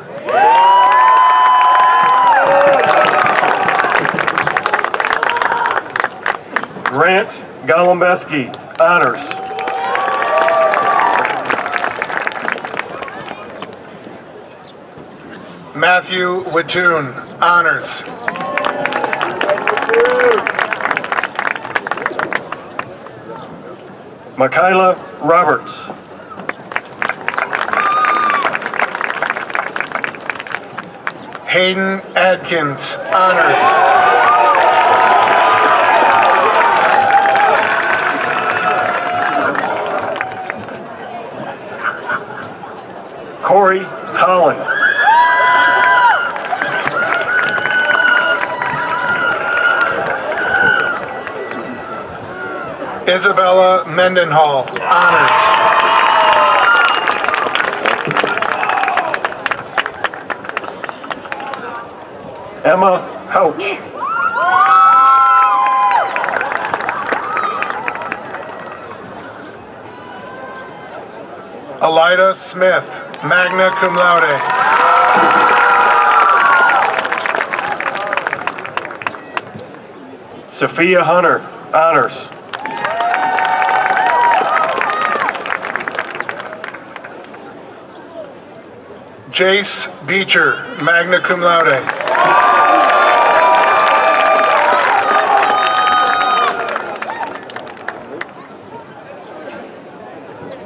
S1: Grant Golombeski, honors.
S7: Matthew Wittoon, honors.
S1: Michaela Roberts.
S7: Hayden Adkins, honors.
S1: Corey Holland.
S7: Isabella Mendenhall, honors.
S1: Emma Houch.
S7: Elida Smith, magna cum laude.
S1: Sophia Hunter, honors.
S7: Jace Beecher, magna cum laude.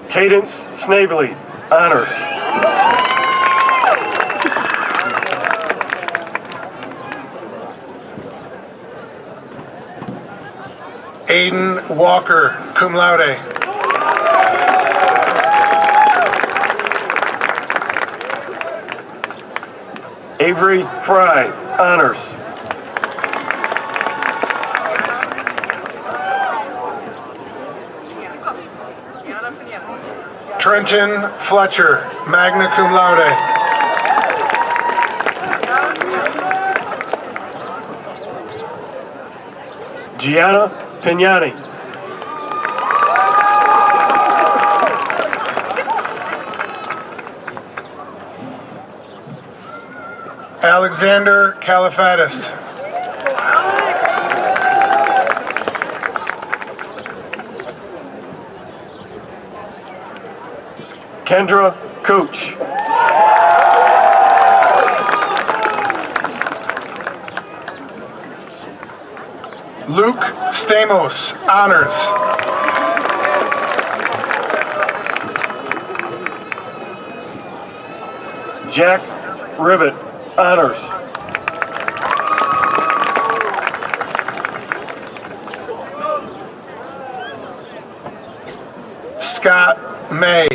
S1: Cadence Snavely, honors.
S7: Aiden Walker, cum laude.
S1: Avery Fry, honors.
S7: Trenton Fletcher, magna cum laude.
S1: Gianna Pignani.
S7: Alexander Califatis.
S1: Kendra Cooch.
S7: Luke Stamos, honors.
S1: Jack Ribbit, honors.
S7: Scott May.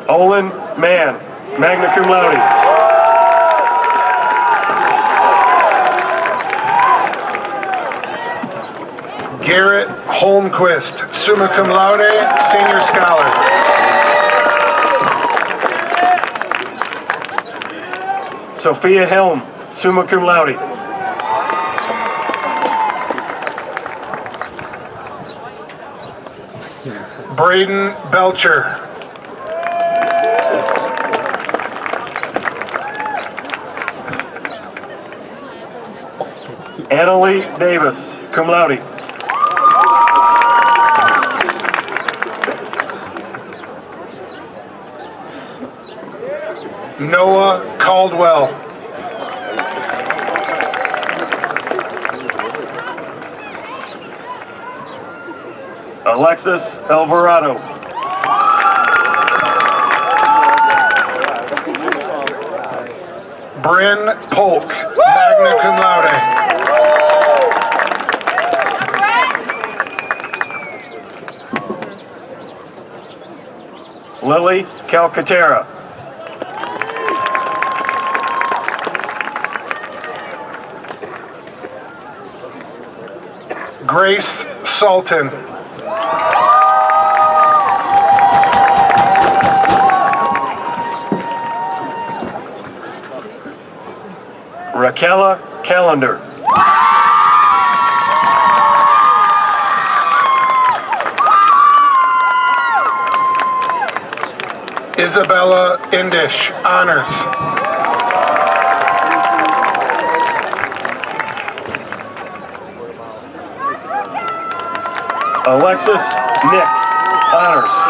S1: Olin Mann, magna cum laude.
S7: Garrett Holmquist, summa cum laude, senior scholar.
S1: Sophia Helm, summa cum laude.
S7: Braden Belcher.
S1: Annalie Davis, cum laude.
S7: Noah Caldwell.
S1: Alexis Alvarado.
S7: Bryn Polk, magna cum laude.
S1: Lily Calcaterra.
S7: Grace Sultan.
S1: Raquela Callender.
S7: Isabella Indish, honors.
S1: Alexis Nick, honors.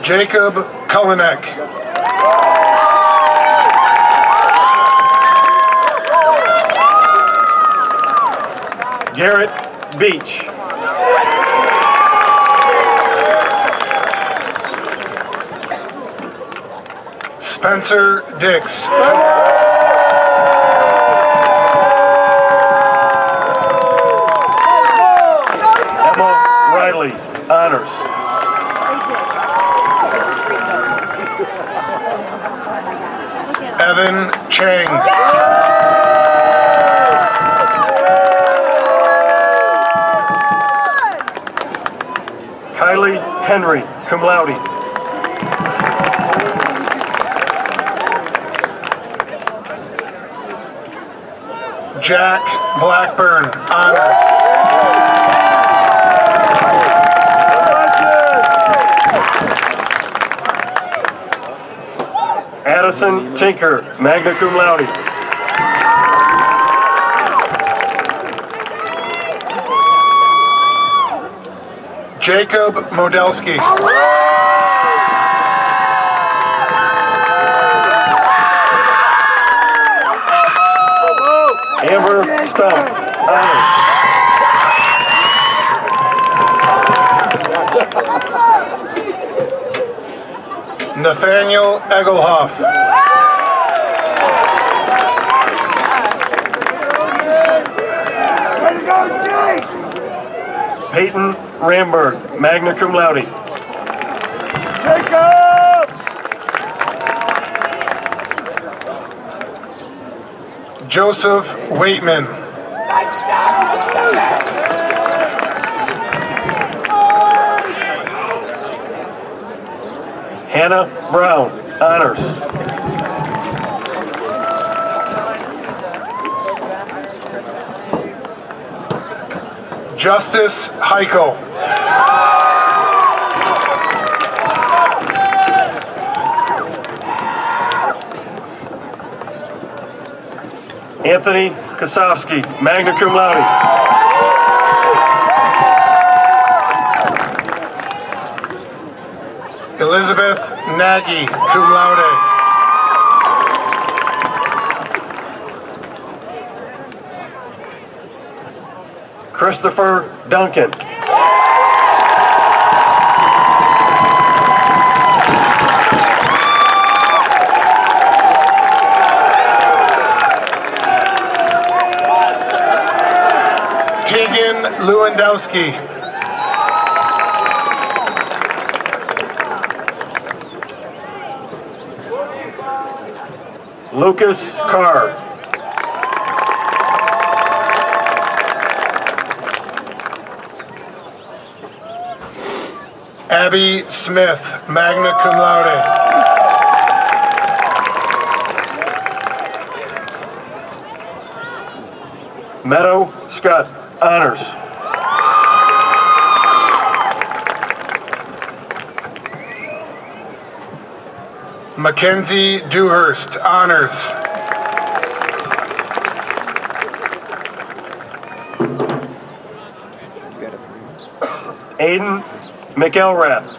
S7: Jacob Kulinek.
S1: Garrett Beach.
S7: Spencer Dix.
S1: Emma Riley, honors.
S7: Evan Chang.
S1: Kylie Henry, cum laude.
S7: Jack Blackburn, honors.
S1: Addison Tinker, magna cum laude.
S7: Jacob Modelski.
S1: Amber Stump, honors.
S7: Nathaniel Egelhoff.
S1: Peyton Ramberg, magna cum laude.
S7: Joseph Waitman.
S1: Hannah Brown, honors.
S7: Justice Heichel.
S1: Anthony Kosowski, magna cum laude.
S7: Elizabeth Nagy, cum laude.
S1: Christopher Duncan.
S7: Tegan Lewandowski.
S1: Lucas Carr.
S7: Abby Smith, magna cum laude.
S1: Meadow Scott, honors.
S7: Mackenzie Dewhurst, honors.
S1: Aiden McElrath.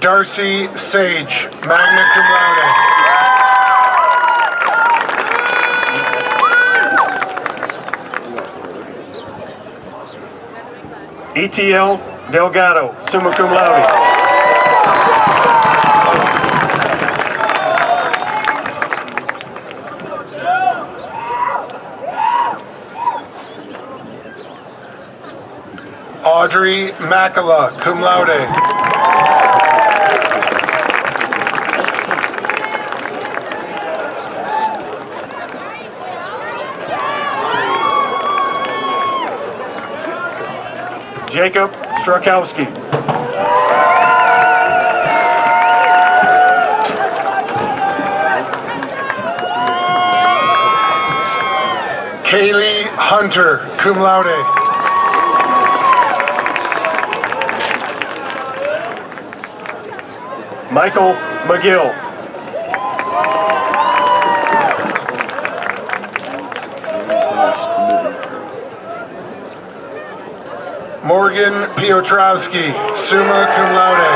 S7: Darcy Sage, magna cum laude.
S1: ETL Delgado, summa cum laude.
S7: Audrey Makala, cum laude.
S1: Jacob Strakowski.
S7: Kaylee Hunter, cum laude.
S1: Michael McGill.
S7: Morgan Piotrowski, summa cum laude.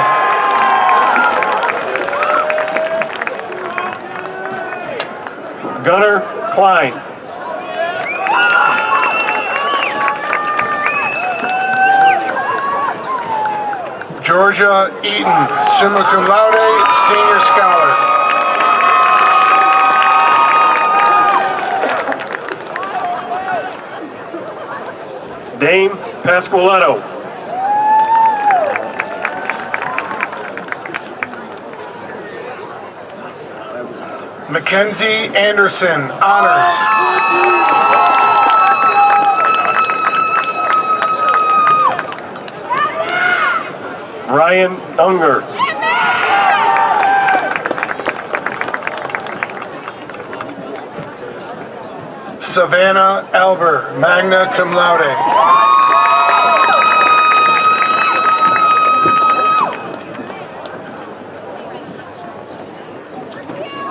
S1: Gunnar Klein.
S7: Georgia Eaton, summa cum laude, senior scholar.
S1: Dame Pasqualetto.
S7: Mackenzie Anderson, honors.
S1: Ryan Unger.
S7: Savannah Elber, magna cum laude.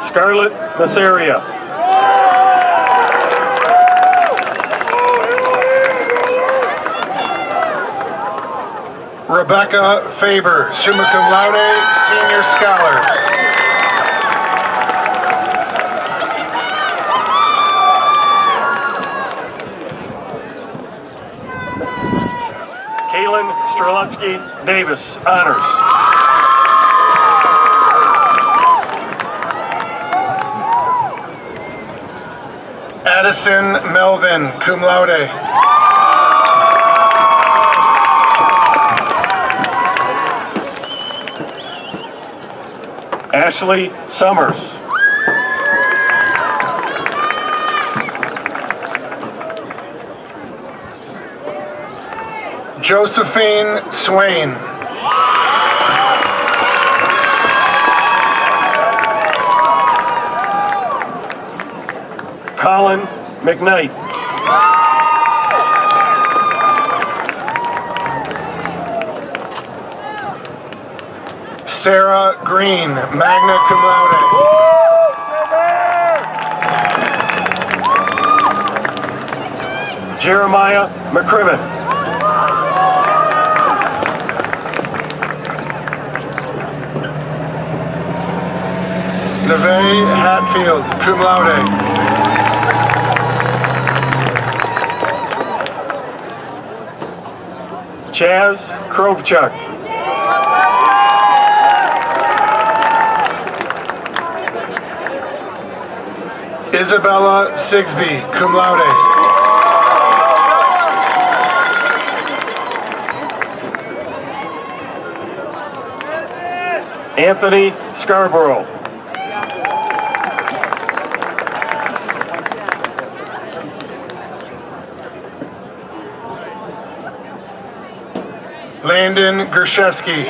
S1: Scarlett Masseria.
S7: Rebecca Faber, summa cum laude, senior scholar.
S1: Kaylin Streletsky Davis, honors.
S7: Addison Melvin, cum laude.
S1: Ashley Summers.
S7: Josephine Swain.
S1: Colin McKnight.
S7: Sarah Green, magna cum laude.
S1: Jeremiah McCrimmon.
S7: Neve Hatfield, cum laude.
S1: Chaz Krovchuk.
S7: Isabella Sigsby, cum laude.
S1: Anthony Scarborough.
S7: Landon Gershewski.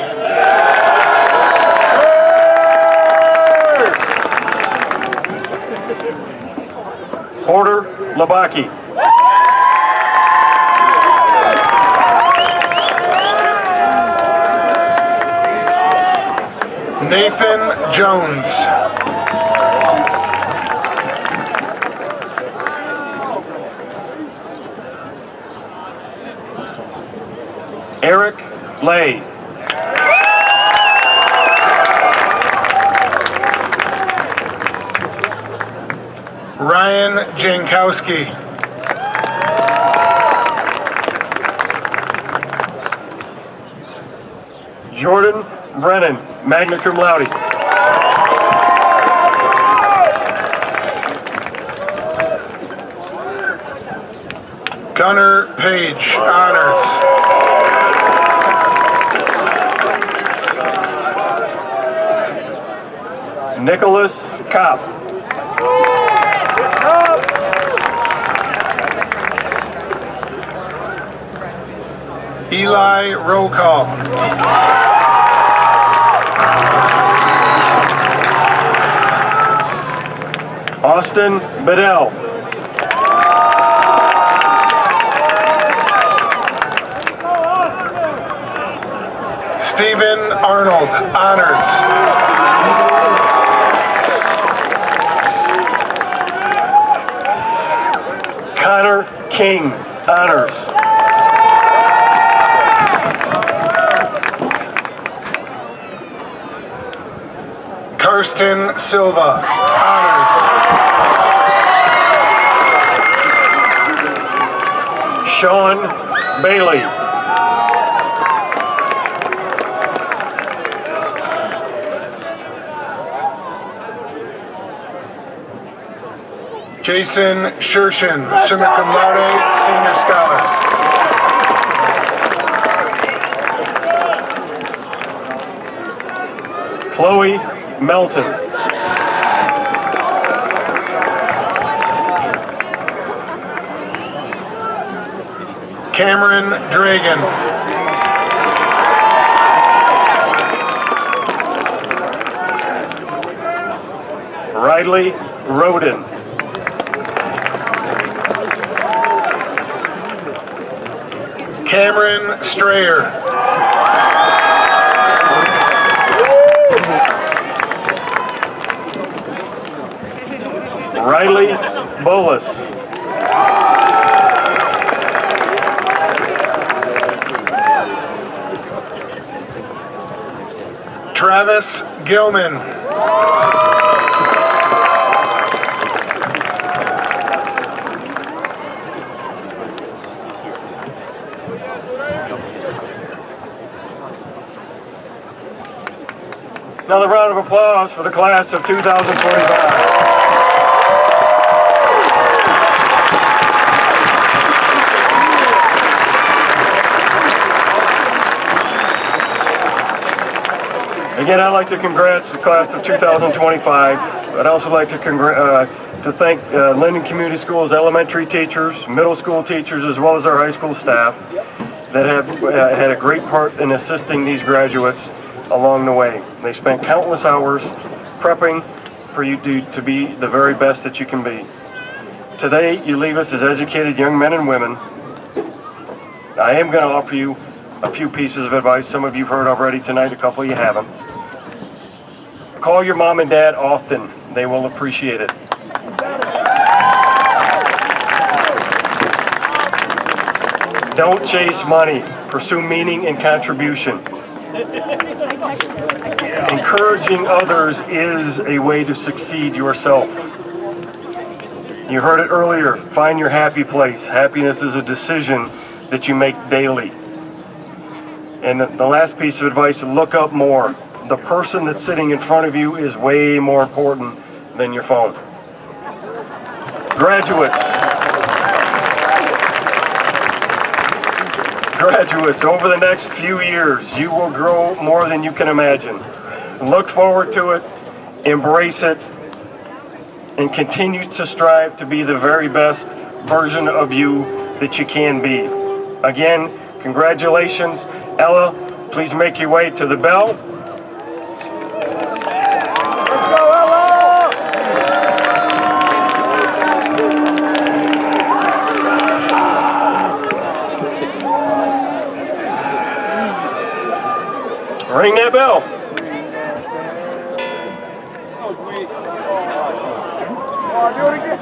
S1: Porter Labaki.
S7: Nathan Jones.
S1: Eric Lay.
S7: Ryan Jankowski.
S1: Jordan Brennan, magna cum laude.
S7: Gunnar Page, honors.
S1: Nicholas Kopp.
S7: Eli roll call.
S1: Austin Bedell.
S7: Stephen Arnold, honors.
S1: Connor King, honors.
S7: Kirsten Silva, honors.
S1: Sean Bailey.
S7: Jason Shershin, summa cum laude, senior scholar.
S1: Chloe Melton.
S7: Cameron Dragan.
S1: Riley Roden.
S7: Cameron Strayer.
S1: Riley Bolus.
S7: Travis Gilman.
S1: Another round of applause for the class of 2025. Again, I'd like to congrats the class of 2025. I'd also like to thank Linden Community Schools elementary teachers, middle school teachers, as well as our high school staff that have had a great part in assisting these graduates along the way. They spent countless hours prepping for you to be the very best that you can be. Today, you leave us as educated young men and women. I am going to offer you a few pieces of advice. Some of you've heard already tonight, a couple you haven't. Call your mom and dad often. They will appreciate it. Don't chase money. Pursue meaning and contribution. Encouraging others is a way to succeed yourself. You heard it earlier. Find your happy place. Happiness is a decision that you make daily. And the last piece of advice, look up more. The person that's sitting in front of you is way more important than your phone. Graduates, over the next few years, you will grow more than you can imagine. Look forward to it, embrace it, and continue to strive to be the very best version of you that you can be. Again, congratulations. Ella, please make your way to the bell. Ring that bell. Do it again.